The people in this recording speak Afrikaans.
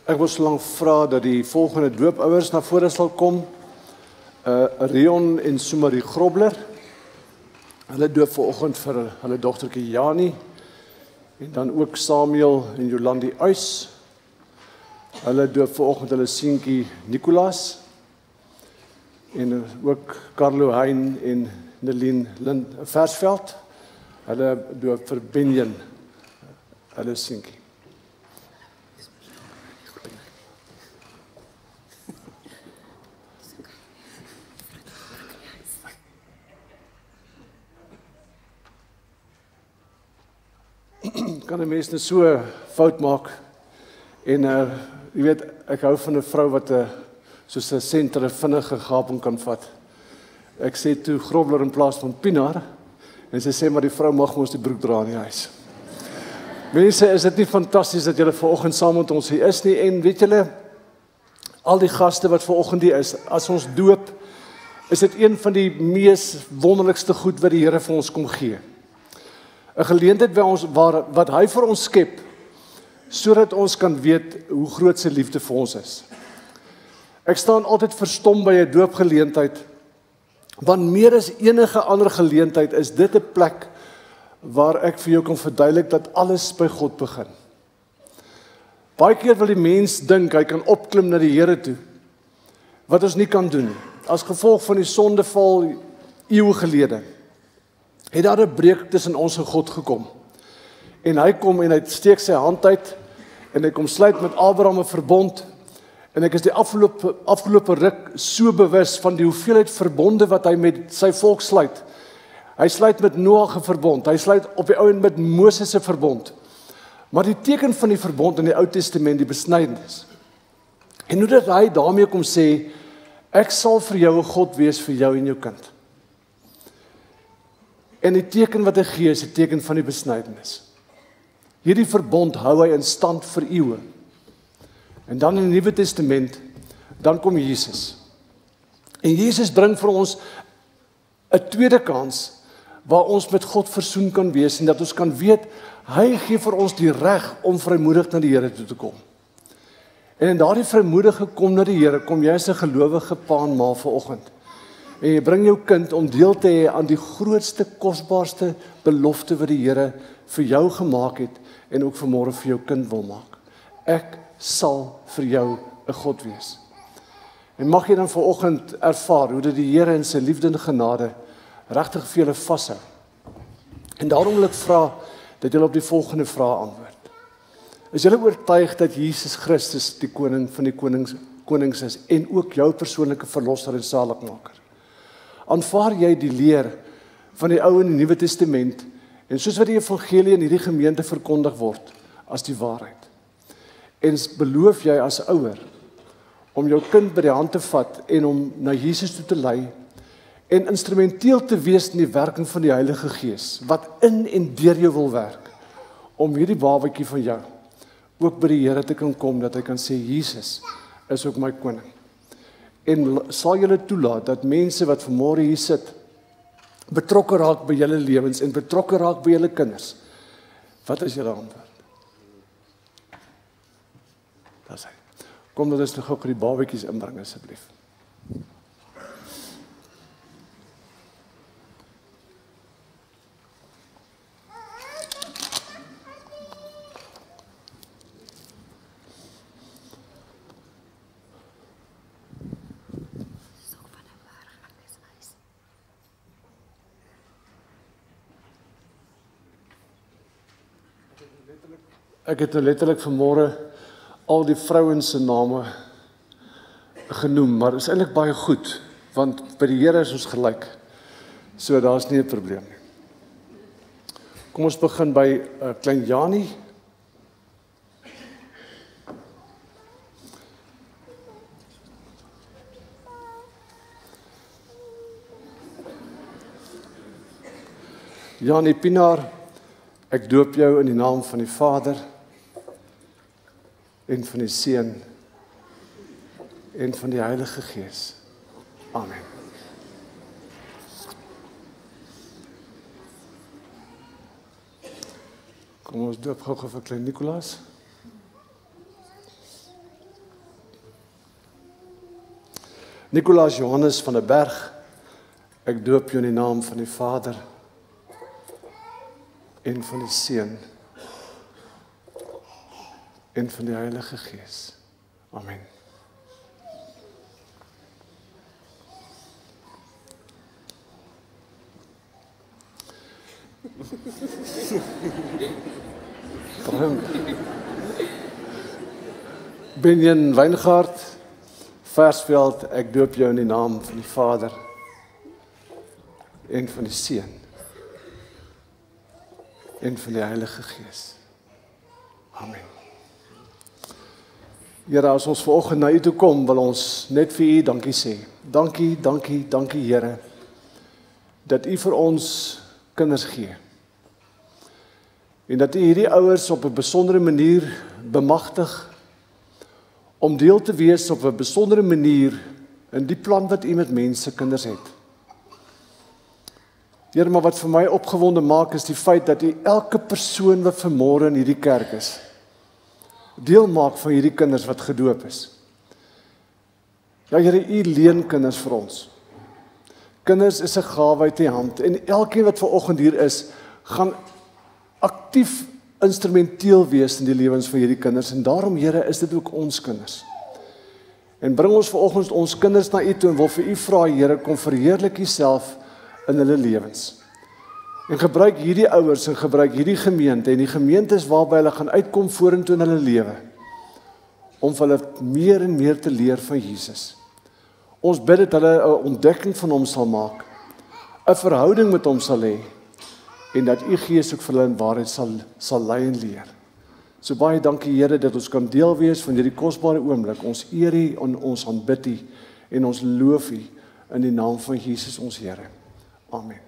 Ek wil solank vra dat die volgende doopouers na vore sal kom. Rion en Sumarie Grobler. Hulle doop vanoggend vir hulle dogtertjie Jani. En dan ook Samuel en Jolandi Uys. Hulle doop vanoggend hulle seentjie Nicolaas. En ook Carlo Hein en Nelien Versveld. Hulle doop vir Benjen, hulle seentjie. Kan 'n mens net so fout maak en jy weet, ek hou van 'n vrou wat soos 'n senter 'n vinnige gaping kan vat. Ek sê toe Grobler in plaas van Pinaar en sy sê maar die vrou mag ons die broek dra in die huis. Mense, is dit nie fantasties dat julle vanoggend saam met ons hier is nie en weet julle al die gaste wat vanoggend hier is, as ons doop, is dit een van die mees wonderlikste goed wat die Here vir ons kom gee. 'n Geleentheid by ons wat hy vir ons skep sodat ons kan weet hoe groot sy liefde vir ons is. Ek staan altyd verstom by 'n doopgeleentheid want meer as enige ander geleentheid is dit 'n plek waar ek vir jou kan verduidelik dat alles by God begin. Baie keer wil die mens dink hy kan opklim na die Here toe wat ons nie kan doen nie. As gevolg van die sondeval eeue gelede het daar 'n breuk tussen ons en God gekom. En hy kom en hy steek sy hand uit en hy kom sluit met Abraham 'n verbond. En ek is die afgelope ruk so bewus van die hoeveelheid verbonde wat hy met sy volk sluit. Hy sluit met Noag 'n verbond, hy sluit op die ou en met Moses 'n verbond. Maar die teken van die verbond in die Ou Testament, die besnydenis. En hoe dat hy daarmee kom sê, ek sal vir jou 'n God wees vir jou en jou kind. En die teken wat hy gee is die teken van die besnydenis. Hierdie verbond hou hy in stand vir eeue. En dan in die Nuwe Testament, dan kom Jesus. En Jesus bring vir ons 'n tweede kans waar ons met God versoen kan wees en dat ons kan weet, hy gee vir ons die reg om vrymoedig na die Here toe te kom. En in daardie vrymoedige kom na die Here, kom jy as 'n gelowige pa en ma vanoggend. En jy bring jou kind om deel te hê aan die grootste, kosbaarste belofte wat die Here vir jou gemaak het en ook vanmôre vir jou kind wil maak. Ek sal vir jou 'n God wees. En mag jy dan vanoggend ervaar hoe dit die Here in sy liefde en genade regtig vir julle vashou. En daarom wil ek vra dat julle op die volgende vraag antwoord. Is julle oortuig dat Jesus Christus die koning van die konings is en ook jou persoonlike verlosser en saligmaker? Aanvaar jy die leer van die Ou en die Nuwe Testament en soos wat die evangelie in hierdie gemeente verkondig word as die waarheid? En beloof jy as ouer om jou kind by die hand te vat en hom na Jesus toe te lei en instrumenteel te wees in die werking van die Heilige Gees wat in en deur jou wil werk om hierdie babatjie van jou ook by die Here te kan kom dat hy kan sê Jesus is ook my koning. En sal julle toelaat dat mense wat vanmôre hier sit betrokke raak by julle lewens en betrokke raak by julle kinders? Wat is julle antwoord? Daar sê. Kom dat ons nog gou die babatjies inbring asseblief. Ek het letterlik vanmôre al die vrouens se name genoem, maar is eintlik baie goed, want by die Here is ons gelyk. So daar's nie 'n probleem nie. Kom ons begin by klein Jani. Jani Pinaar, ek doop jou in die naam van die Vader en van die Seun en van die Heilige Gees. Amen. Kom ons doop gou vir klein Nicolaas. Nicolaas Johannes van der Berg, ek doop jou in die naam van die Vader en van die Seun en van die Heilige Gees. Amen. Benjen Wijngaard, Versveld, ek doop jou in die naam van die Vader en van die Seun en van die Heilige Gees. Amen. Here, as ons vanoggend na U toe kom, wil ons net vir U dankie sê. Dankie, dankie, dankie Here, dat U vir ons kinders gee. En dat U hierdie ouers op 'n besondere manier bemagtig om deel te wees op 'n besondere manier in die plan wat U met mense kinders het. Here, maar wat vir my opgewonde maak is die feit dat U elke persoon wat vanmôre in hierdie kerk is, deel maak van hierdie kinders wat gedoop is. Ja Here, U leen kinders vir ons. Kinders is 'n gawe uit U hand en elkeen wat vanoggend hier is, gaan aktief instrumenteel wees in die lewens van hierdie kinders en daarom Here is dit ook ons kinders. En bring ons vanoggend ons kinders na U toe en wil vir U vra Here, kom verheerlik U self in hulle lewens. En gebruik hierdie ouers en gebruik hierdie gemeente en die gemeentes waarby hulle gaan uitkom vorentoe in hulle lewe om vir hulle meer en meer te leer van Jesus. Ons bid dat hulle 'n ontdekking van hom sal maak, 'n verhouding met hom sal hê en dat U Gees ook vir hulle in waarheid sal lei en leer. So baie dankie Here dat ons kan deel wees van hierdie kosbare oomblik. Ons eer U en ons aanbid U en ons loof U in die naam van Jesus ons Here. Amen.